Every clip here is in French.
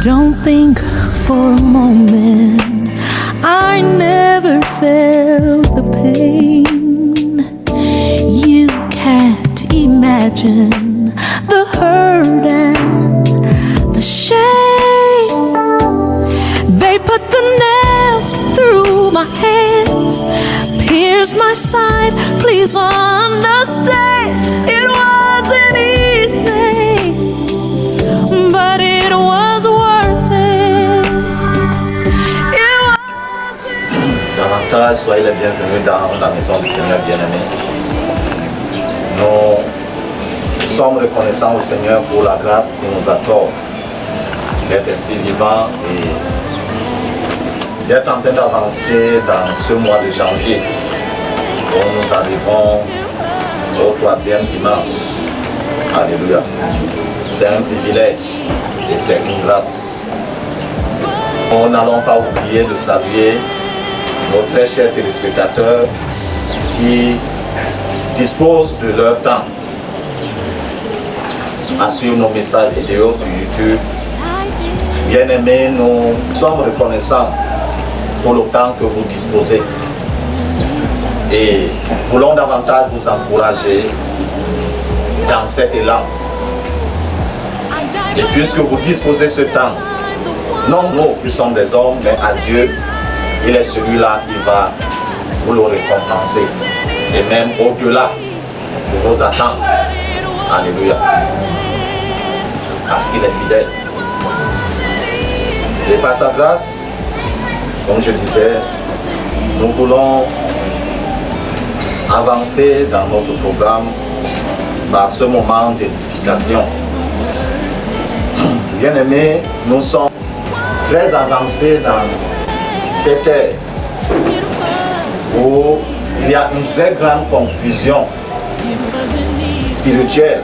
Don't think for a moment I never felt the pain. You can't imagine the hurt and the shame. They put the nails through my hands, pierced my side. Please understand, it wasn't easy, but it was worth it. Davantage, soyez les bienvenus dans la maison du Seigneur bien-aimé. Nous sommes reconnaissants au Seigneur pour la grâce qu'il nous accorde d'être ainsi vivants et d'être en train d'avancer dans ce mois de janvier où nous arrivons au 3e dimanche. Alléluia. C'est un privilège et c'est une grâce. Nous n'allons pas oublier de saluer nos très chers téléspectateurs qui disposent de leur temps à suivre nos messages vidéo sur YouTube. Bien-aimés, nous sommes reconnaissants pour le temps que vous disposez et voulons davantage vous encourager dans cet élan. Et puisque vous disposez ce temps, non nous qui sommes des hommes, mais à Dieu, il est celui-là qui va vous le récompenser et même au-delà de vos attentes. Alléluia. Parce qu'il est fidèle. Et par sa grâce, comme je disais, nous voulons avancer dans notre programme par ce moment d'édification. Bien-aimés, nous sommes très avancés dans cette ère où il y a une très grande confusion spirituelle,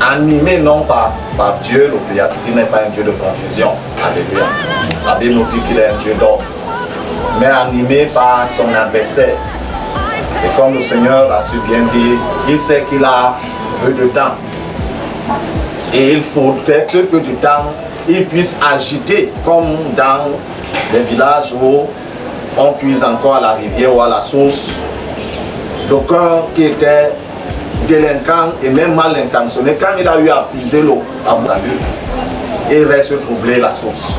animée non pas par Dieu, le Créateur, qui n'est pas un Dieu de confusion. Alléluia. La Bible nous dit qu'il est un Dieu d'ordre, mais animé par son adversaire. Et comme le Seigneur a su bien dire, il sait qu'il a peu de temps. Et il faudrait que ce peu de temps, il puisse agiter comme dans les villages où on puise encore à la rivière ou à la source. D'aucuns qui était délinquant et même mal intentionné, quand il a eu à puiser l'eau, il reste troublé la source.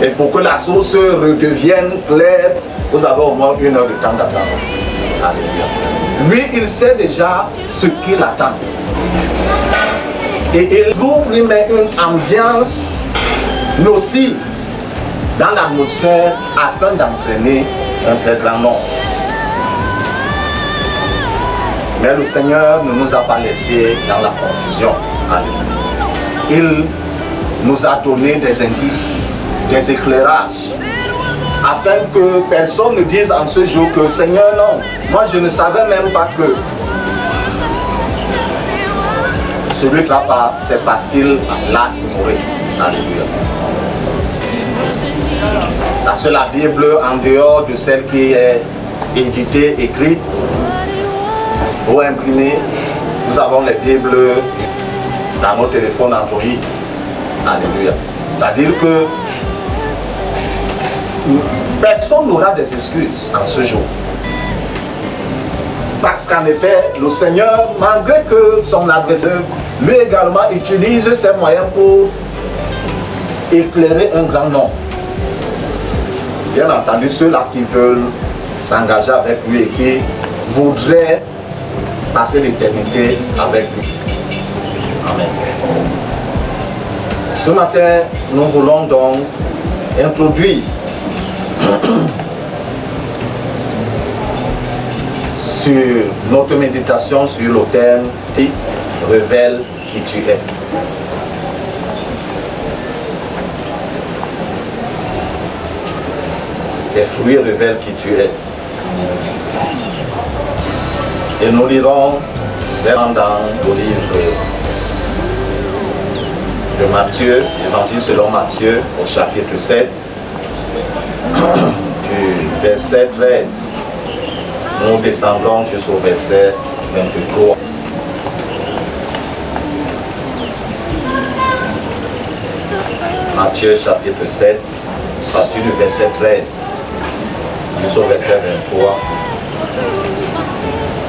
Et pour que la source redevienne claire, vous avez au moins 1 heure de temps d'attente. Alléluia. Lui, il sait déjà ce qu'il attend. Et il vous met une ambiance nocive dans l'atmosphère afin d'entraîner un très grand nombre. Mais le Seigneur ne nous a pas laissés dans la confusion. Alléluia. Il nous a donné des indices, des éclairages, afin que personne ne dise en ce jour que Seigneur, non, moi je ne savais même pas que. Celui qui n'a pas, c'est parce qu'il l'a ignoré. Alléluia. La seule Bible, en dehors de celle qui est éditée, écrite ou imprimée, nous avons les Bibles dans nos téléphones Android. Alléluia. C'est-à-dire que personne n'aura des excuses en ce jour. Parce qu'en effet, le Seigneur, malgré que son adversaire, lui également utilise ses moyens pour éclairer un grand nombre. Bien entendu, ceux-là qui veulent s'engager avec lui et qui voudraient passer l'éternité avec lui. Amen. Ce matin, nous voulons donc introduire sur notre méditation sur le thème qui révèle qui tu es. Tes fruits révèlent qui tu es. Et nous lirons dans le livre de Matthieu, l'évangile selon Matthieu, au chapitre 7, du verset 13, nous descendons jusqu'au verset 23. Matthieu chapitre 7, à partir du verset 13 jusqu'au verset 23.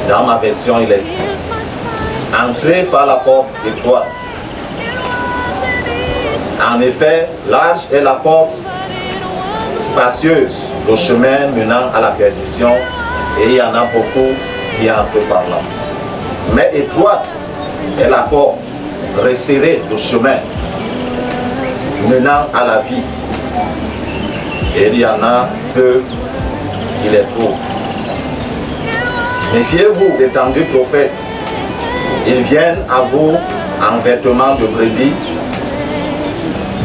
Dans ma version, il est dit: entrez par la porte étroite. En effet, large est la porte, spacieuse, le chemin menant à la perdition, et il y en a beaucoup qui entrent par là. Mais étroite est la porte, resserrée le chemin menant à la vie, et il y en a peu qui les trouvent. Méfiez-vous des tendus prophètes. Ils viennent à vous en vêtements de brebis,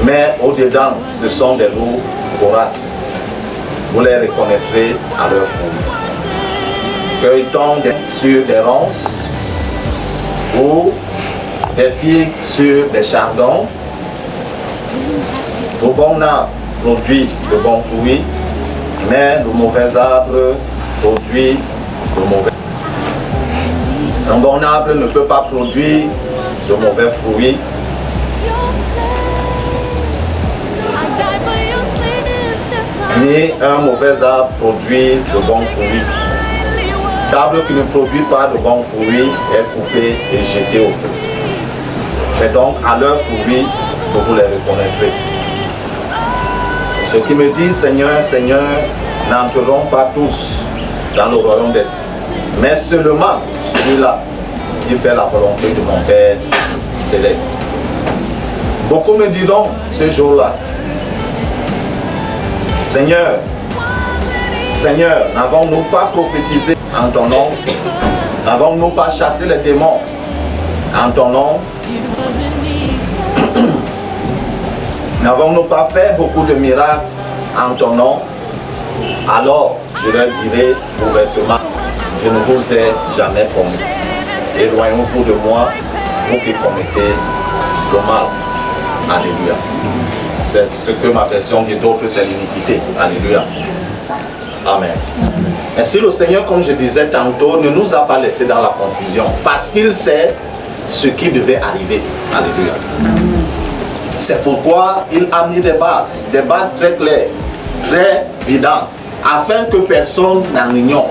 mais au-dedans, ce sont des loups voraces. Vous les reconnaîtrez à leur fruit. Cueille-t-on sur des ronces ou des figues sur des chardons? Le bon arbre produit de bons fruits, mais le mauvais arbre produit de mauvais. Un bon arbre ne peut pas produire de mauvais fruits. Ni un mauvais arbre produit de bons fruits. L'arbre qui ne produit pas de bons fruits est coupé et jeté au feu. C'est donc à leurs fruits que vous les reconnaîtrez. Ceux qui me disent Seigneur, Seigneur, n'entreront pas tous dans le royaume des cieux, mais seulement celui-là qui fait la volonté de mon Père céleste. Beaucoup me diront ce jour-là: Seigneur, Seigneur, n'avons-nous pas prophétisé en ton nom? N'avons-nous pas chassé les démons en ton nom? N'avons-nous pas fait beaucoup de miracles en ton nom? Alors je leur dirai ouvertement: je ne vous ai jamais promis. Éloignez-vous de moi, vous qui commettez le mal. Alléluia. C'est ce que ma version dit, d'autres c'est l'iniquité. Alléluia. Amen. Ainsi le Seigneur, comme je disais tantôt, ne nous a pas laissés dans la confusion, parce qu'il sait ce qui devait arriver. Alléluia. C'est pourquoi il a mis des bases très claires, très évidentes, afin que personne n'en ignore.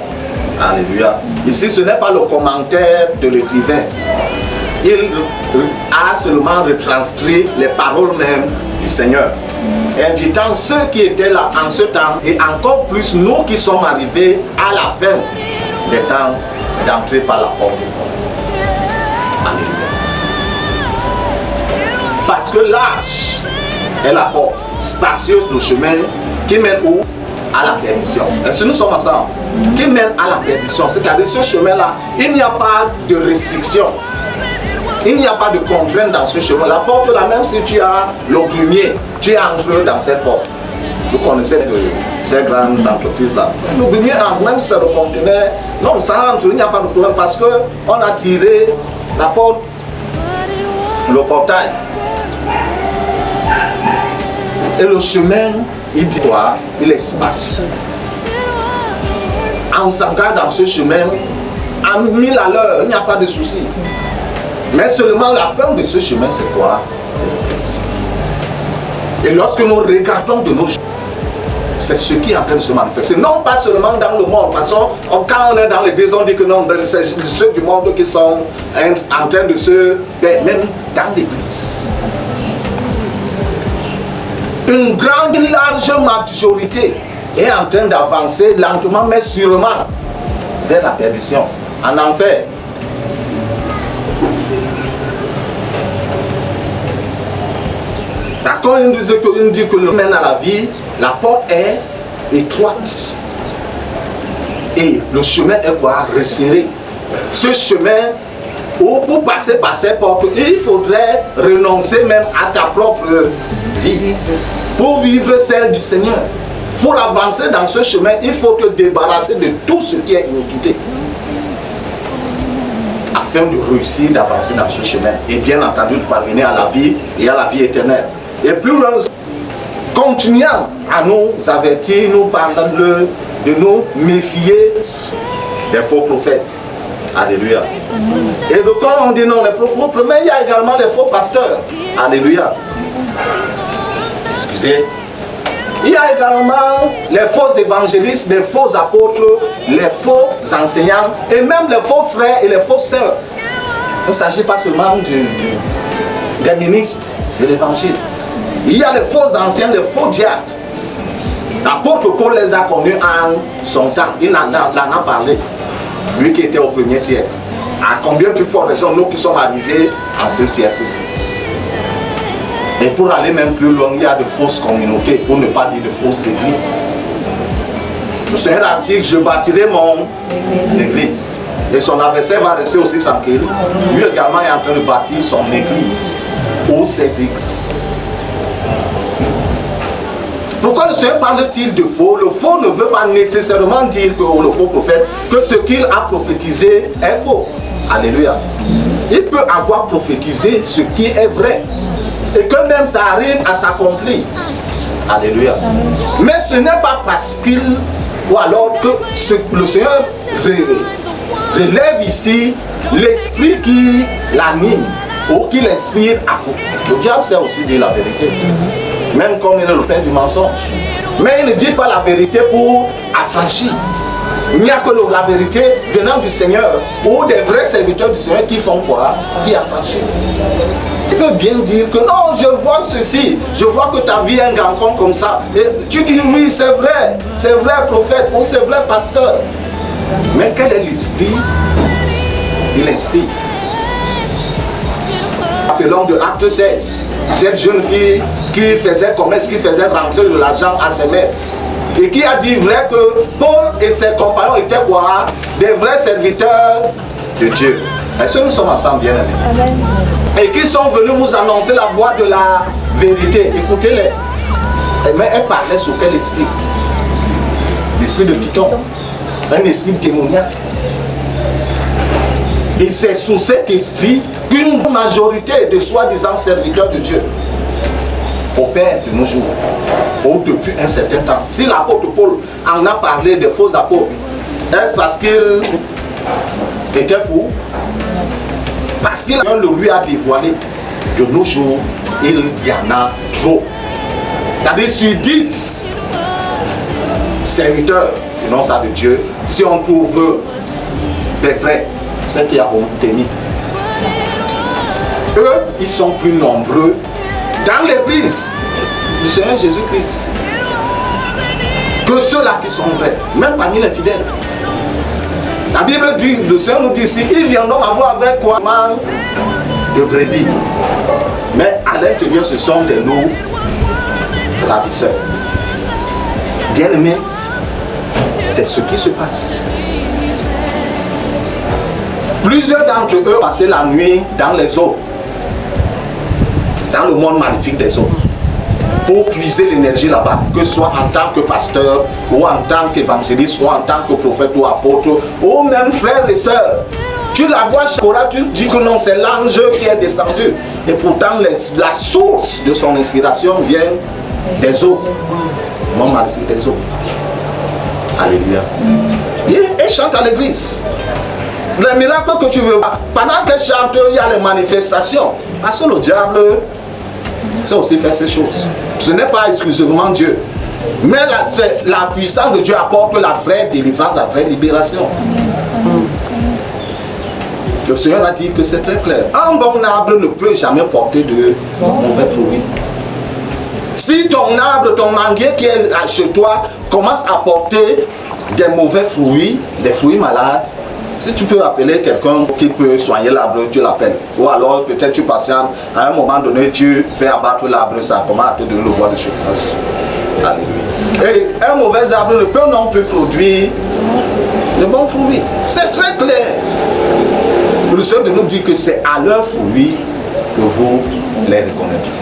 Alléluia. Ici, ce n'est pas le commentaire de l'écrivain. Il a seulement retranscrit les paroles mêmes du Seigneur, invitant ceux qui étaient là en ce temps, et encore plus nous qui sommes arrivés à la fin des temps, d'entrer par la porte du monde. Alléluia. Parce que large est la porte, spacieuse le chemin qui mène où? À la perdition. Et si nous sommes ensemble, qui mène à la perdition, c'est-à-dire ce chemin-là, il n'y a pas de restriction, il n'y a pas de contrainte dans ce chemin. La porte là, même si tu as le grumier, tu entres dans cette porte. Vous connaissez ces grandes entreprises-là. Le grumier entre, même si c'est le conteneur, non, ça entre, il n'y a pas de problème parce qu'on a tiré la porte, le portail. Et le chemin, il dit quoi? Il est spacieux. On s'engage dans ce chemin à 1000 à l'heure, il n'y a pas de souci. Mais seulement la fin de ce chemin, c'est quoi? C'est le péché. Et lorsque nous regardons de nos jours, c'est ce qui est en train de se manifester. Non pas seulement dans le monde, parce que quand on est dans l'église, on dit que non, c'est ceux du monde qui sont en train de se... Même dans l'église. Une grande, large majorité est en train d'avancer lentement mais sûrement vers la perdition, en enfer. D'accord, il dit que le mène à la vie, la porte est étroite. Et le chemin est quoi? Resserré. Ce chemin, où pour passer par ces portes, il faudrait renoncer même à ta propre vie. Pour vivre celle du Seigneur. Pour avancer dans ce chemin, il faut te débarrasser de tout ce qui est iniquité. Afin de réussir d'avancer dans ce chemin. Et bien entendu de parvenir à la vie et à la vie éternelle. Et plus loin, continuant à nous avertir, nous parle de nous méfier des faux prophètes. Alléluia. Et donc quand on dit non, les faux prophètes, mais il y a également les faux pasteurs. Alléluia. Excusez. Il y a également les faux évangélistes, les faux apôtres, les faux enseignants et même les faux frères et les faux sœurs. Il ne s'agit pas seulement des ministres de l'évangile. Il y a les faux anciens, les faux diacres. L'apôtre Paul les a connus en son temps. Il en a parlé. Lui qui était au premier siècle. À combien plus fort raison nous qui sommes arrivés en ce siècle aussi. Et pour aller même plus loin, il y a de fausses communautés, pour ne pas dire de fausses églises. Le Seigneur a dit que je bâtirai mon église. Et son adversaire va rester aussi tranquille. Lui également est en train de bâtir son église. Ou ses églises. Pourquoi le Seigneur parle-t-il de faux? Le faux ne veut pas nécessairement dire que le faux prophète, que ce qu'il a prophétisé est faux. Alléluia. Il peut avoir prophétisé ce qui est vrai. Et que même ça arrive à s'accomplir. Alléluia. Mais ce n'est pas parce qu'il, ou alors que le Seigneur relève ici l'esprit qui l'anime ou qui l'inspire à coup. Le diable sait aussi dire la vérité. Même comme il est le père du mensonge. Mais il ne dit pas la vérité pour affranchir. Il n'y a que la vérité venant du Seigneur ou des vrais serviteurs du Seigneur qui font quoi? Qui affranchissent. Il peut bien dire que non, je vois ceci, je vois que ta vie est un ganton comme ça. Et tu dis oui, c'est vrai prophète ou c'est vrai pasteur. Mais quel est l'esprit? Il inspire. Appelons de Acte 16, cette jeune fille qui faisait commerce, qui faisait rentrer de l'argent à ses maîtres. Et qui a dit vrai que Paul et ses compagnons étaient quoi? Des vrais serviteurs de Dieu. Est-ce que nous sommes ensemble bien aimés? Et qui sont venus vous annoncer la voie de la vérité. Écoutez-les. Mais elle parlait sur quel esprit? L'esprit de Python. Un esprit démoniaque. Et c'est sous cet esprit qu'une majorité de soi-disant serviteurs de Dieu opère de nos jours, ou depuis un certain temps. Si l'apôtre Paul en a parlé des faux apôtres, est-ce parce qu'il était fou? Parce qu'il le lui a dévoilé. De nos jours, il y en a trop. C'est-à-dire sur 10 serviteurs du nom de Dieu, si on trouve des vrais, c'est qu'il y a Témi. Eux, ils sont plus nombreux dans l'église du Seigneur Jésus-Christ que ceux-là qui sont vrais, même parmi les fidèles. La Bible dit, le Seigneur nous dit ici, ils viendront avoir avec quoi? De brebis. Mais à l'intérieur, ce sont des loups ravisseurs. Bien aimé, c'est ce qui se passe. Plusieurs d'entre eux passaient la nuit dans les eaux, dans le monde magnifique des eaux, pour puiser l'énergie là-bas, que ce soit en tant que pasteur, ou en tant qu'évangéliste, ou en tant que prophète ou apôtre, ou même frère et sœur. Tu la vois, tu dis que non, c'est l'ange qui est descendu. Et pourtant, la source de son inspiration vient des eaux, le monde magnifique des eaux. Alléluia. Et chante à l'église. Les miracles que tu veux voir, pendant qu'elle chante, il y a les manifestations. Parce que le diable sait aussi faire ces choses. Ce n'est pas exclusivement Dieu. Mais la puissance de Dieu apporte la vraie délivrance, la vraie libération. Le Seigneur a dit que c'est très clair. Un bon arbre ne peut jamais porter de mauvais fruits. Si ton arbre, ton manguier qui est chez toi commence à porter des mauvais fruits, des fruits malades, si tu peux appeler quelqu'un qui peut soigner l'arbre, tu l'appelles. Ou alors peut-être tu patientes, à un moment donné tu fais abattre l'arbre, ça commence à te donner le bois de chauffage. Alléluia. Et un mauvais arbre ne peut non plus produire de bons fruits. C'est très clair. Le Seigneur nous dit que c'est à leurs fruits que vous les reconnaîtrez.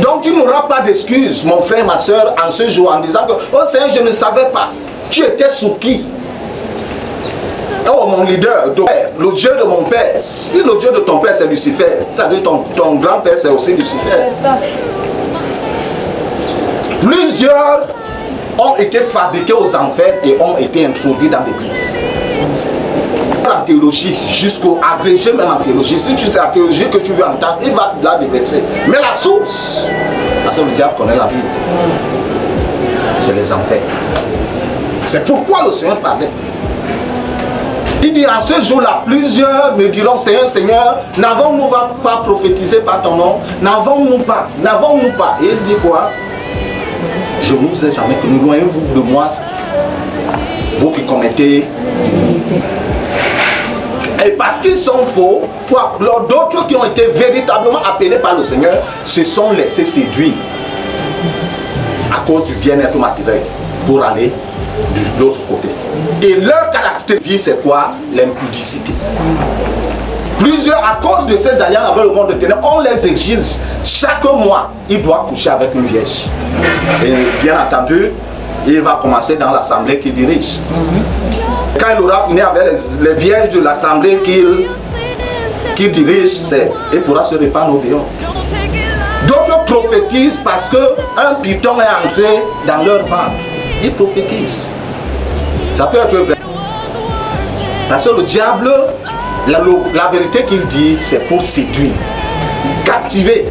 Donc tu n'auras pas d'excuse, mon frère, ma soeur, en ce jour, en disant que oh Seigneur, je ne savais pas. Tu étais sous qui? Oh mon leader, le Dieu de mon père. Si le Dieu de ton père c'est Lucifer, c'est-à-dire ton grand-père c'est aussi Lucifer. Plusieurs ont été fabriqués aux enfers et ont été introduits dans l'église. En théologie, jusqu'au agrégé même en théologie, si tu sais la théologie que tu veux entendre, il va là déverser. Mais la source, parce que le diable connaît la Bible, c'est les enfers. C'est pourquoi le Seigneur parlait. Il dit en ce jour-là, plusieurs me diront, Seigneur, Seigneur, n'avons-nous pas prophétisé par ton nom? N'avons-nous pas? Et il dit quoi? Je ne vous ai jamais connu, loin-vous de moi, vous qui commettez. Et parce qu'ils sont faux, d'autres qui ont été véritablement appelés par le Seigneur se sont laissés séduire à cause du bien-être matériel pour aller de l'autre côté. Et leur caractère de vie, c'est quoi? L'impudicité. Plusieurs, à cause de ces alliances avec le monde de ténèbres, on les exige. Chaque mois, il doit coucher avec une vierge. Et bien entendu, il va commencer dans l'assemblée qu'il dirige. Quand il aura fini avec les vierges de l'assemblée qu'il dirige, il pourra se répandre au dehors. D'autres prophétisent parce qu'un python est entré dans leur ventre. Ils prophétisent. Ça peut être vrai. Parce que le diable, la vérité qu'il dit, c'est pour séduire, captiver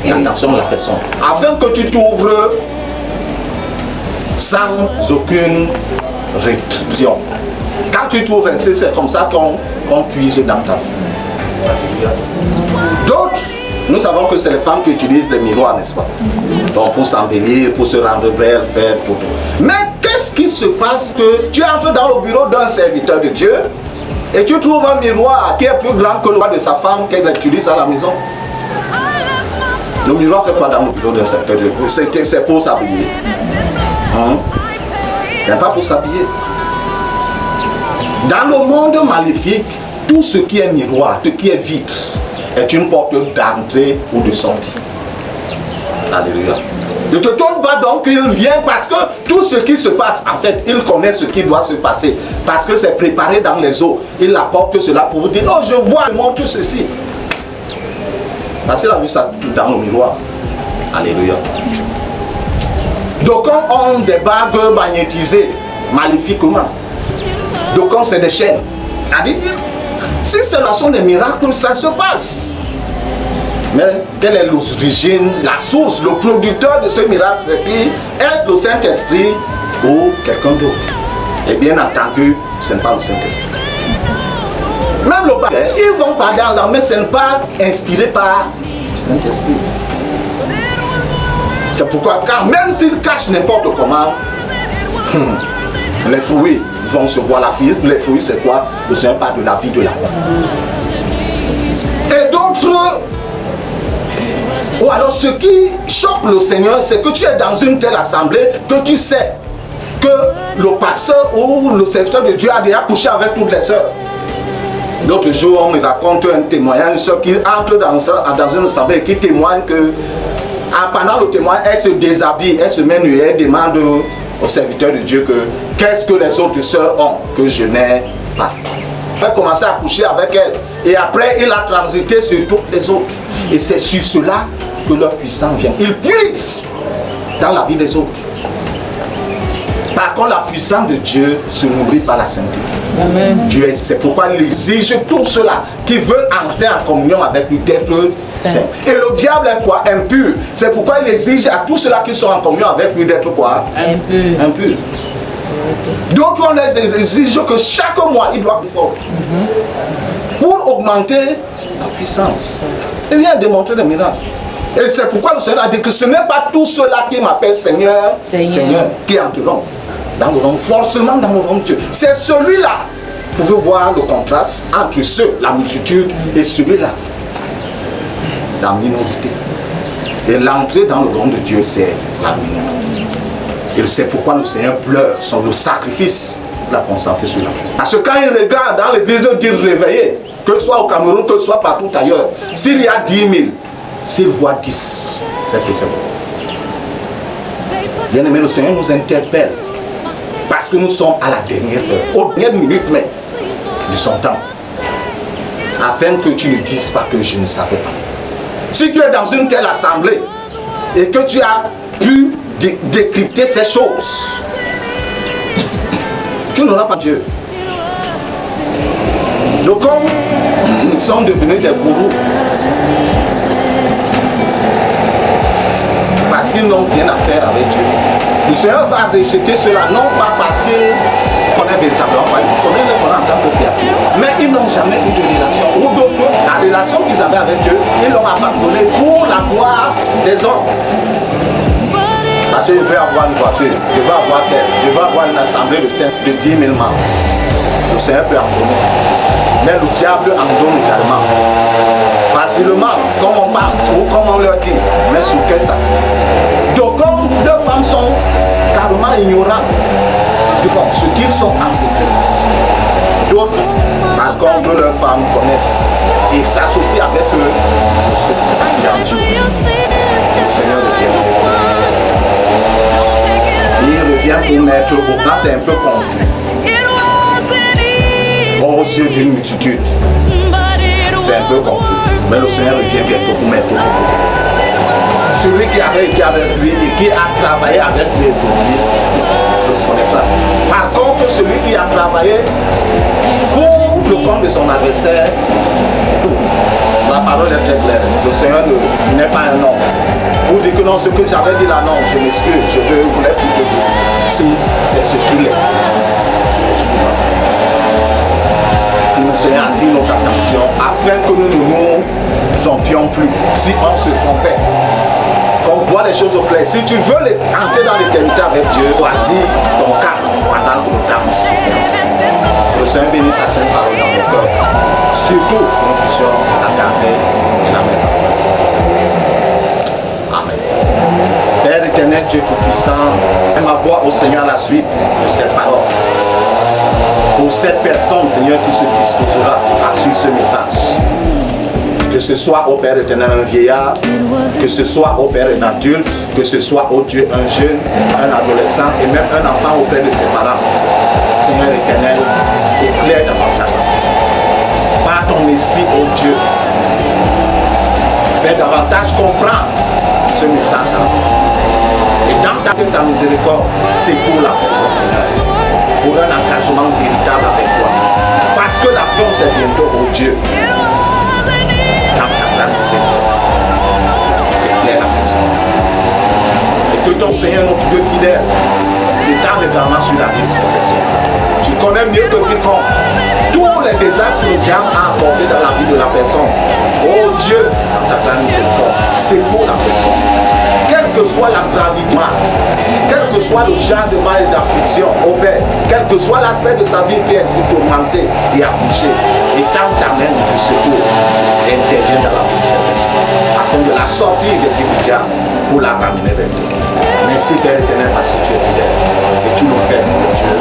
l'attention de la personne, afin que tu t'ouvres sans aucune rétribution. Quand tu t'ouvres ainsi, c'est comme ça qu'on puise dans ta vie. D'autres, nous savons que c'est les femmes qui utilisent les miroirs, n'est-ce pas? Donc pour s'embellir, pour se rendre belle, faire pour tout. Mais qu'est-ce qui se passe que tu entres dans le bureau d'un serviteur de Dieu et tu trouves un miroir qui est plus grand que le miroir de sa femme qu'elle utilise à la maison? Le miroir fait quoi dans le bureau d'un serviteur de Dieu? C'est pour s'habiller. C'est pas pour s'habiller. Dans le monde maléfique, tout ce qui est miroir, ce qui est vide, est une porte d'entrée ou de sortie. Alléluia. Ne te trompe pas donc, il vient parce que tout ce qui se passe, en fait, il connaît ce qui doit se passer. Parce que c'est préparé dans les eaux. Il apporte cela pour vous dire, oh je vois, il montre ceci. Parce qu'il a vu ça dans le miroir. Alléluia. Donc on des bagues magnétisées maléfiquement. Donc c'est des chaînes. C'est-à-dire, si ce sont des miracles, ça se passe. Mais quelle est l'origine, la source, le producteur de ce miracle? Est-ce le Saint-Esprit ou quelqu'un d'autre? Et bien entendu, ce n'est pas le Saint-Esprit. Même le Père, ils vont pas dans l'armée, mais ce n'est pas inspiré par le Saint-Esprit. C'est pourquoi, quand même s'ils cachent n'importe comment, les fruits vont se voir la vie. Les fruits, c'est quoi? Le Seigneur parle de la vie de la mort. Et d'autres, ou alors ce qui choque le Seigneur, c'est que tu es dans une telle assemblée que tu sais que le pasteur ou le serviteur de Dieu a déjà couché avec toutes les sœurs. L'autre jour, on me raconte un témoignage, une sœur qui entre dans une assemblée et qui témoigne que pendant le témoignage, elle se déshabille, elle se met nue, elle demande au serviteur de Dieu que qu'est-ce que les autres sœurs ont que je n'ai pas. Il a commencé à coucher avec elle et après il a transité sur toutes les autres. Et c'est sur cela que leur puissance vient. Ils puissent dans la vie des autres. Par contre, la puissance de Dieu se nourrit par la sainteté. Dieu, c'est pourquoi il exige tous ceux-là qui veulent entrer en communion avec lui d'être saints. Et le diable est quoi? Impur. C'est pourquoi il exige à tous ceux-là qui sont en communion avec lui d'être quoi? Impur. D'autres, on les exige que chaque mois, il doit être fort. Pour augmenter la puissance. Il vient démontrer des miracles. Et c'est pourquoi le Seigneur a dit que ce n'est pas tous ceux-là qui m'appellent Seigneur, Seigneur, qui entreront dans le royaume, forcément dans le royaume de Dieu. C'est celui-là. Vous pouvez voir le contraste entre ceux, la multitude, et celui-là, la minorité. Et l'entrée dans le royaume de Dieu, c'est la minorité. Et c'est pourquoi le Seigneur pleure sur le sacrifice qu'il a consenté sur la croix. Parce que quand il regarde dans l'église dire réveillé, que ce soit au Cameroun, que ce soit partout ailleurs, s'il y a 10 000, s'il voit 10, c'est que c'est bon. Bien aimé, le Seigneur nous interpelle. Parce que nous sommes à la dernière heure, aux dernières minutes même de son temps. Afin que tu ne dises pas que je ne savais pas. Si tu es dans une telle assemblée et que tu as pu décrypter ces choses. Tu n'auras pas Dieu. Donc comme ils sont devenus des gourous, parce qu'ils n'ont rien à faire avec Dieu, le Seigneur va rejeter cela, non pas parce qu'il connaît véritablement, parce qu'il connaît en tant que créature, mais ils n'ont jamais eu de relation. Ou d'autres, la relation qu'ils avaient avec Dieu, ils l'ont abandonnée pour la gloire des hommes. Parce que je veux avoir une voiture, je veux avoir terre, je veux avoir une assemblée de 10 000 membres. Le Seigneur peut en donner. Mais le diable en donne également. Facilement, comme on parle ou comme on leur dit, mais sur quel sacrifice. Donc comme leurs femmes sont carrément ignorantes de ce qu'ils sont en secret. D'autres, par contre, leurs femmes connaissent et s'associent avec eux pour ce qui le Seigneur revient. Il revient pour mettre au plan, c'est un peu confus. Aux yeux d'une multitude, c'est un peu confus. Mais le Seigneur revient bientôt pour mettre au plan. Celui qui avait été avec lui et qui a travaillé avec lui pour lui ne se connaît pas. Par contre, celui qui a travaillé pour le compte de son adversaire, la parole est très claire. Le Seigneur n'est pas un homme. Vous dites que non, ce que j'avais dit là, non, je m'excuse, je voulais plus de vous. Si, c'est ce qu'il est. C'est ce qu'il est. Le Seigneur attire notre attention afin que nous ne nous trompions plus. Si on se trompait, qu'on voit les choses au clair. Si tu veux entrer dans l'éternité avec Dieu, choisis ton cas pendant que le temps. Le Seigneur bénisse sa sainte parole dans nos cœurs. Surtout, nous puissions la garder et la mettre en pratique. Amen. Père éternel, Dieu Tout-Puissant, aime ma voix au Seigneur à la suite de cette parole. Pour cette personne, Seigneur, qui se disposera à suivre ce message. Que ce soit au Père éternel un vieillard, que ce soit au Père un adulte, que ce soit au Dieu un jeune, un adolescent et même un enfant auprès de ses parents. Seigneur éternel, éclaire davantage. Par ton esprit, ô Dieu, fais davantage comprendre ce message-là. Et dans ta miséricorde, c'est pour la personne, Seigneur, pour un engagement véritable avec toi. Parce que la fin, c'est bientôt, ô Dieu. Dans ta grande miséricorde, éclaire la personne. Et que ton Seigneur, notre Dieu fidèle, s'étende également sur la vie de cette personne. Tu connais mieux que quiconque tous les désastres que le diable a apportés dans la vie de la personne. Oh Dieu, dans ta grande miséricorde, c'est pour la personne. Quelle que soit la gravité, quel que soit le genre de mal et d'affliction, au Père, quel que soit l'aspect de sa vie qui est ainsi tourmentée et affligée, étends ta main de secours et interviens dans la vie de cette personne, afin de la sortir de l'immédiat pour la ramener vers toi. Merci Père éternel parce que tu es fidèle et tu le fais, mon Dieu.